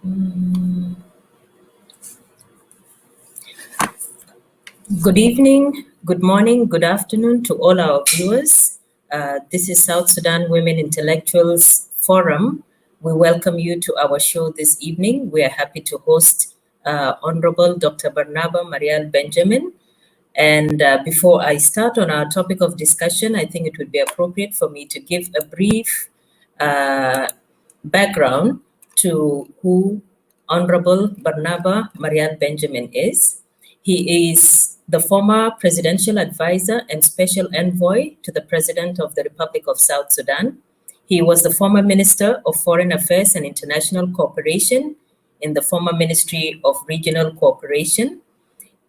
Mm. Good evening, good morning, good afternoon to all our viewers. This is South Sudan Women Intellectuals Forum. We welcome you to our show this evening. We are happy to host Honorable Dr. Barnaba Marial Benjamin. And before I start on our topic of discussion, I think it would be appropriate for me to give a brief uh, background to who Honorable Barnaba Marial Benjamin is. He is the former presidential advisor and special envoy to the President of the Republic of South Sudan. He was the former Minister of Foreign Affairs and International Cooperation in the former Ministry of Regional Cooperation.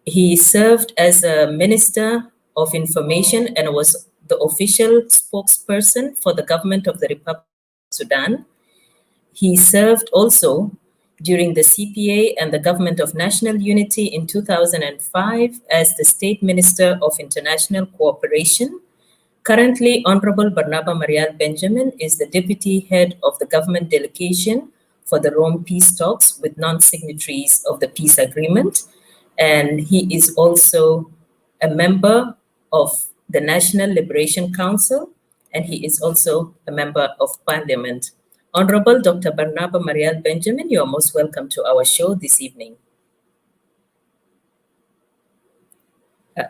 He served as a Minister of Information and was the official spokesperson for the government of the Republic of Sudan. He served also during the CPA and the Government of National Unity in 2005 as the State Minister of International Cooperation. Currently, Honorable Barnaba Marial Benjamin is the Deputy Head of the Government Delegation for the Rome Peace Talks with non-signatories of the peace agreement. And he is also a member of the National Liberation Council, and he is also a member of Parliament. Honorable Dr. Barnaba Marial Benjamin, you are most welcome to our show this evening.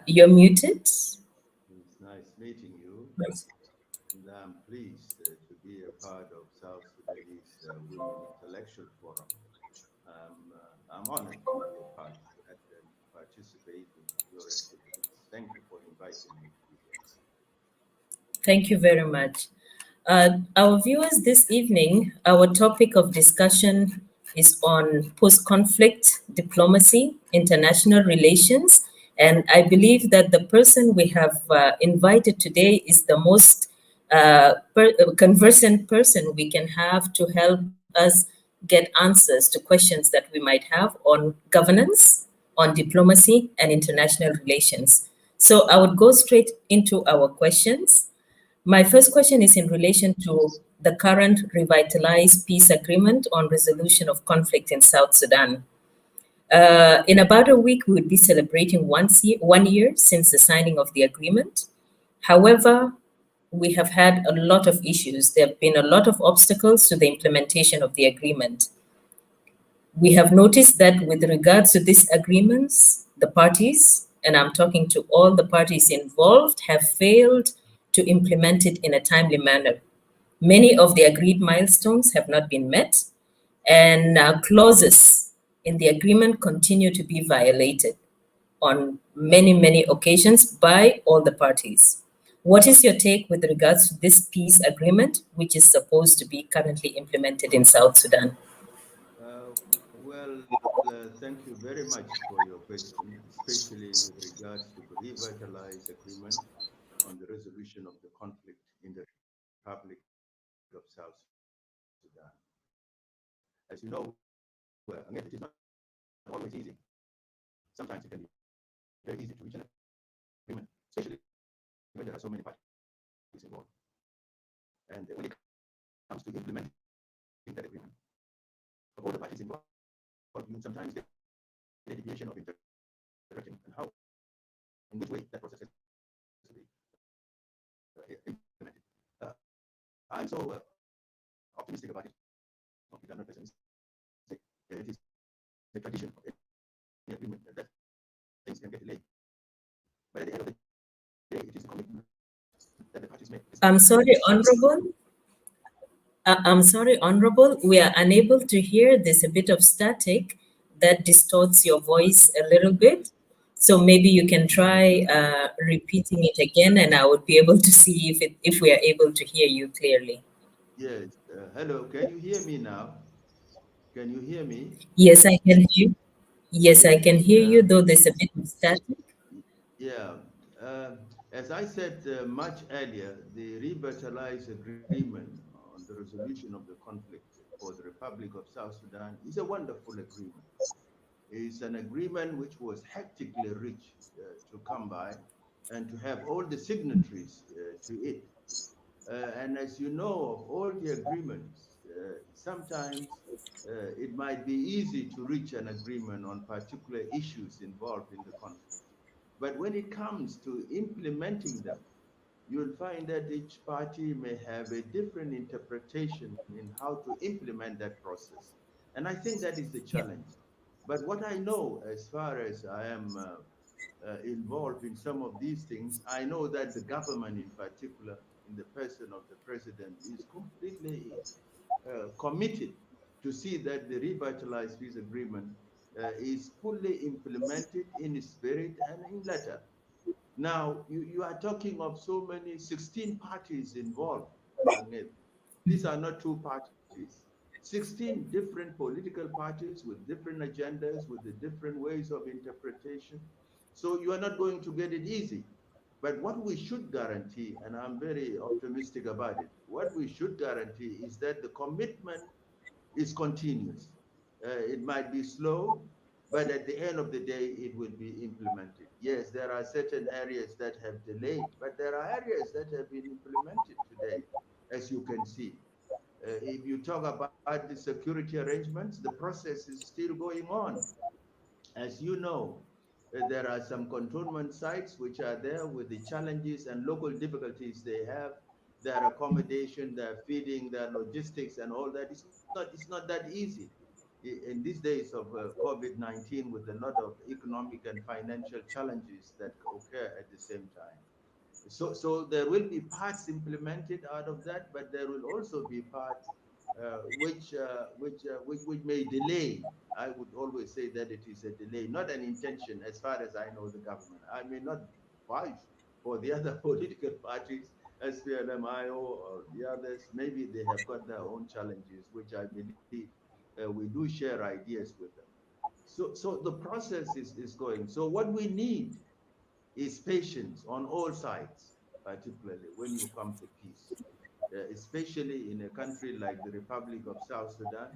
You're muted. It's nice meeting you. Yes. And I'm pleased to be a part of South Sudanese Women Intellectual Forum. I'm honored to be a part of that and participate in your activities. Thank you for inviting me to be here. Thank you very much. Our viewers, this evening, our topic of discussion is on post-conflict diplomacy, international relations, and I believe that the person we have invited today is the most conversant person we can have to help us get answers to questions that we might have on governance, on diplomacy, and international relations. So I would go straight into our questions. My first question is in relation to the current revitalized peace agreement on resolution of conflict in South Sudan. In about a week, we would be celebrating 1 year since the signing of the agreement. However, we have had a lot of issues. There have been a lot of obstacles to the implementation of the agreement. We have noticed that with regards to these agreements, the parties, and I'm talking to all the parties involved, have failed to implement it in a timely manner. Many of the agreed milestones have not been met, and clauses in the agreement continue to be violated on many, many occasions by all the parties. What is your take with regards to this peace agreement, which is supposed to be currently implemented in South Sudan? Thank you very much for your question, especially with regards to the revitalized agreement on the resolution of the conflict in the Republic of South Sudan. As you know, again, it is not always easy. Sometimes it can be very easy to reach an agreement, especially when there are so many parties involved. And when it comes to implementing that agreement, of all the parties involved, you sometimes get a deviation of interpreting and how, in which way that process is to be implemented. I'm so optimistic about it. I'm not pessimistic. It is the tradition of any agreement that things can get delayed. But at the end of the day, it is the commitment that the parties make. I'm sorry, Honorable. I'm sorry, Honorable. We are unable to hear. There's a bit of static that distorts your voice a little bit. So maybe you can try repeating it again, and I would be able to see if we are able to hear you clearly. Yes. Hello. Can you hear me now? Can you hear me? Yes, I can hear. Yes, I can Yes. hear you, though there's a bit of static. Yeah. As I said much earlier, the revitalized agreement on the resolution of the conflict for the Republic of South Sudan is a wonderful agreement. It's an agreement which was hectically rich to come by and to have all the signatories to it. And as you know, of all the agreements sometimes it might be easy to reach an agreement on particular issues involved in the conflict. But when it comes to implementing them, you'll find that each party may have a different interpretation in how to implement that process. And I think that is the Yeah. challenge. But what I know, as far as I am involved in some of these things, I know that the government, in particular, in the person of the president, is completely committed to see that the revitalized peace agreement is fully implemented in spirit and in letter. Now, you are talking of so many, 16 parties involved. Angel. These are not two parties. 16 different political parties with different agendas, with the different ways of interpretation. So you are not going to get it easy. But what we should guarantee, and I'm very optimistic about it, what we should guarantee is that the commitment is continuous. It might be slow, but at the end of the day, it will be implemented. Yes, there are certain areas that have delayed, but there are areas that have been implemented today, as you can see. If you talk about the security arrangements, the process is still going on. As you know, there are some cantonment sites which are there with the challenges and local difficulties they have, their accommodation, their feeding, their logistics, and all that. It's not that easy in these days of COVID-19 with a lot of economic and financial challenges that occur at the same time. So there will be parts implemented out of that, but there will also be parts which may delay. I would always say that it is a delay, not an intention, as far as I know the government. I may not vouch for the other political parties, SPLMIO or the others. Maybe they have got their own challenges, which I believe we do share ideas with them. So the process is going. So what we need is patience on all sides, particularly when you come to peace, especially in a country like the Republic of South Sudan,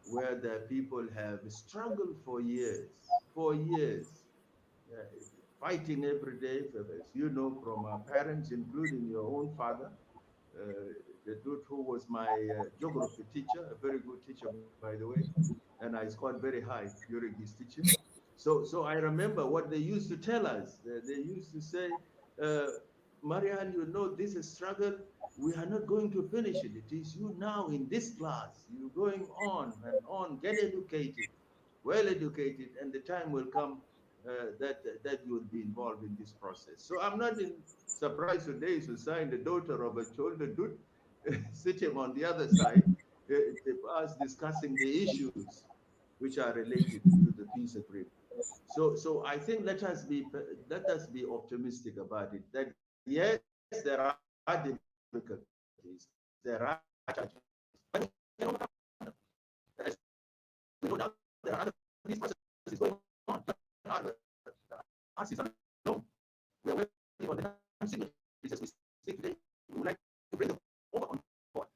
where the people have struggled for years, uh, fighting every day, as you know, from our parents, including your own father, uh, the dude who was my geography teacher, a very good teacher, by the way, and I scored very high during his teaching. So I remember what they used to tell us. They used to say, uh, Marian, you know, this is struggle. We are not going to finish it. It is you now in this class. You're going on and on. Get educated, well educated, and the time will come that you will be involved in this process. So I'm not surprised today to sign the daughter of a shoulder dude sitting on the other side, us discussing the issues which are related to the peace agreement. So I think let us be optimistic about it. That yes, there are difficulties, there are challenges, but we can overcome them. As we know now, there are other peace processes going on. The RCs alone, we are working on the signatories as we speak today. We would like to bring them over on board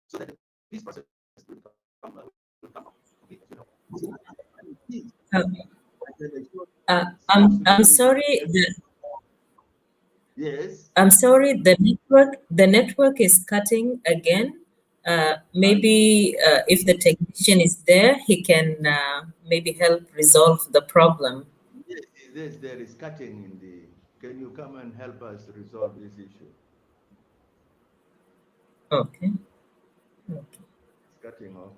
so that the peace process will come complete, as you know. And peace, Uh, I can assure South I'm Sudanese and sorry. yes, I'm sorry. The network is cutting again. I see. Maybe if the technician is there, he can maybe help resolve the problem. Yes, there is cutting in the. Can you come and help us resolve this issue? Okay. Okay. It's cutting off.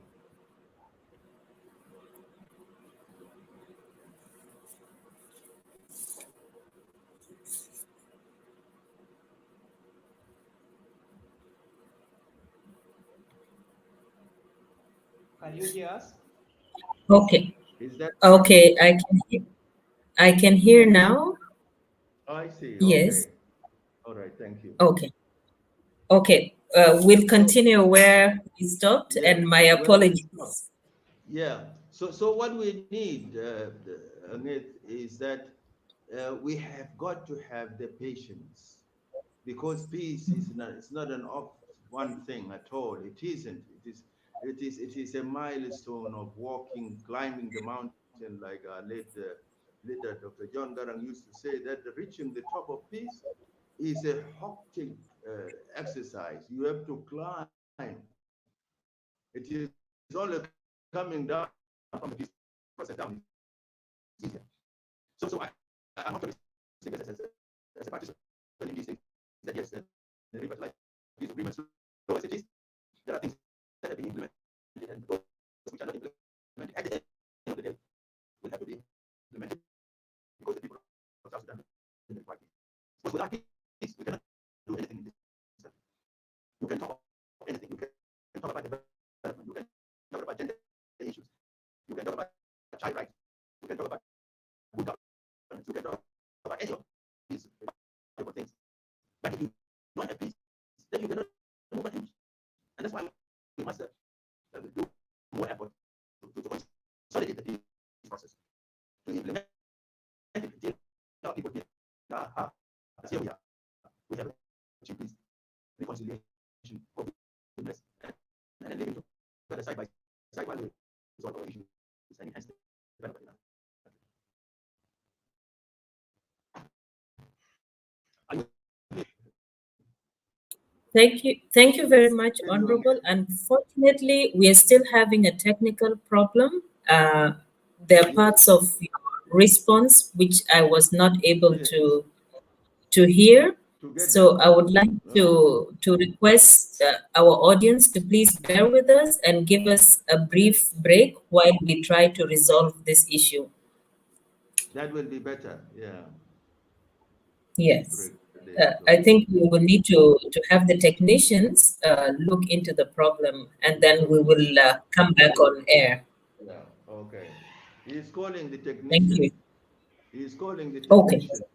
Can you hear us? Okay. Is that Okay. I can hear now. I see. Yes. Okay. All right. Thank you. Okay. Okay. We'll So continue where we stopped, yeah, and my where we stop. apologies. Yeah. So what we need, Amit, is that we have got to have the patience because peace is not it's not an off one thing at all. It isn't. It is a milestone of walking, climbing the mountain, like our late leader Dr. John Garang used to say that reaching the top of peace is a hectic exercise. You have to climb It is only coming down from the peace process down. It's easier. So I'm not saying as a participant in these things that yes, the revitalize these agreements. So as it is, there are things that have been implemented and those which are not implemented at the end of the day will have to be implemented because the people of South Sudan will require peace. Because without peace, we cannot do anything in this country. You can talk about anything. You can talk about development. You can talk about gender issues. You can talk about child rights. You can talk about good governance. You can talk about any of these important things. But if you don't have peace, then you cannot move and change. And that's why we must do more effort to consolidate the peace process, to implement it until our people here here we are. We have achieved peace, reconciliation, forgiveness, and living together side by side while we resolve our issues and enhance the development. Thank you very much, Honorable. Unfortunately, we are still having a technical problem. There are parts of your response which I was not able to hear. So I would like to request our audience to please bear with us and give us a brief break while we try to resolve this issue. That will be better, yeah. Yes. I think we will need to have the technicians look into the problem, and then we will come back on air. Yeah, okay. He's calling the technician. Thank you. He's calling the Okay. technician.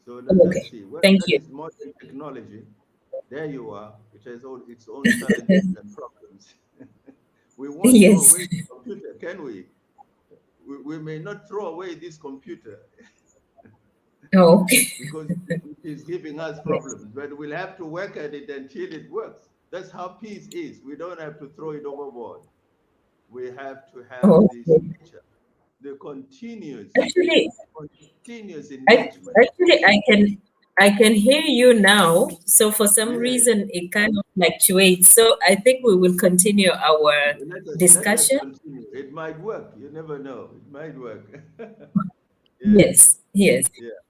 So Okay. let's see. Well, Thank that you. is modern technology. There you are. It has all its own challenges and problems. We won't Yes. throw away the computer, can we? We may not throw away this computer. Okay. Because it is giving us problems, but we'll have to work at it until it works. That's how peace is. We don't have to throw it overboard. We have to have this nature, the continuous engagement. Actually, I can hear you now. So for some reason, it kind of fluctuates. So I think we will continue our discussion. Let us continue. It might work. You never know. It might work. Yes. Yeah.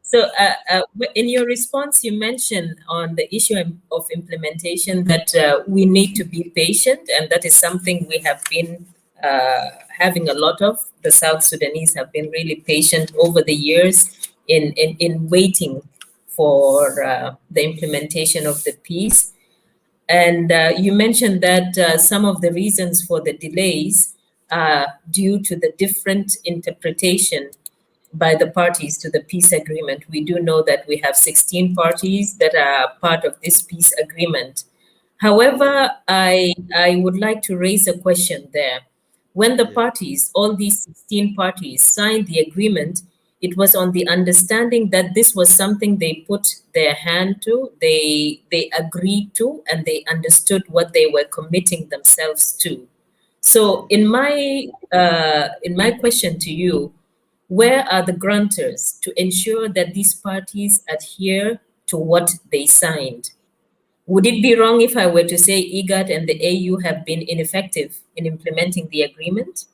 So Yeah. in your response, you mentioned on the issue of implementation that we need to be patient, and that is something we have been having a lot of. The South Sudanese have been really patient over the years in waiting for the implementation of the peace. And you mentioned that some of the reasons for the delays are due to the different interpretation by the parties to the peace agreement. We do know that we have 16 parties that are part of this peace agreement. However, I would like to raise a question there. When the parties, all these 16 parties, signed the agreement, it was on the understanding that this was something they put their hand to, they agreed to, and they understood what they were committing themselves to. So in my question to you, where are the grantors to ensure that these parties adhere to what they signed? Would it be wrong if I were to say IGAD and the AU have been ineffective in implementing the agreement?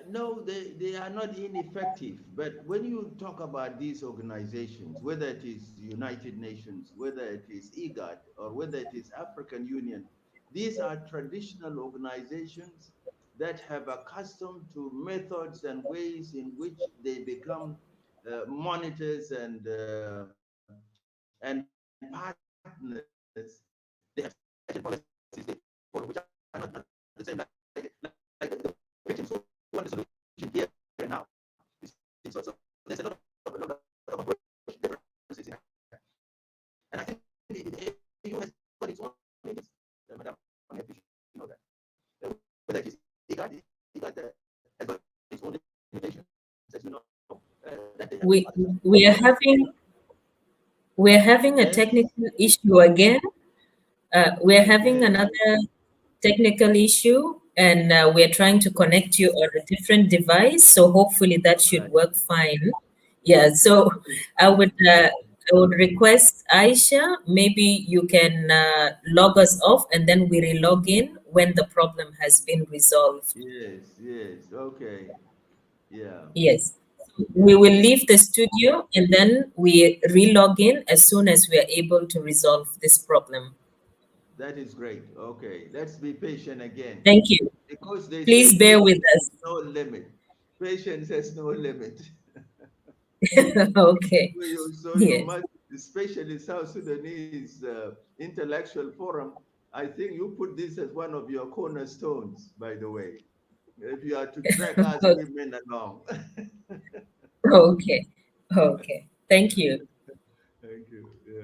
No, they are not ineffective. But when you talk about these organizations, whether it is United Nations, whether it is IGAD, or whether it is African Union, these are traditional organizations that have accustomed to methods and ways in which they become monitors and partners. They have certain policies they follow, which are not the same like the victims who want the solution here and now. So there's a lot of differences here. And I think the AU has got its own limits, Madam, you know that. Whether it is IGAD has got its own limitations, as you know. We're having a technical issue again. We're having another technical issue, and we're trying to connect you on a different device. So hopefully that should work fine. Yeah. So I I would request Aisha, maybe you can log us off and then we re-log in when the problem has been resolved. Yes, okay. Yeah, Yes. yeah. We will leave the studio and then we re-log in as soon as we are able to resolve this problem. That is great. Okay, let's be patient again. Thank you. Because they say Please bear with patience us. has no limit. Patience has no limit. Okay. So you Yes. must, especially South Sudanese intellectual forum, I think you put this as one of your cornerstones, by the way, if you are to drag us women along. Okay. Okay. Thank you.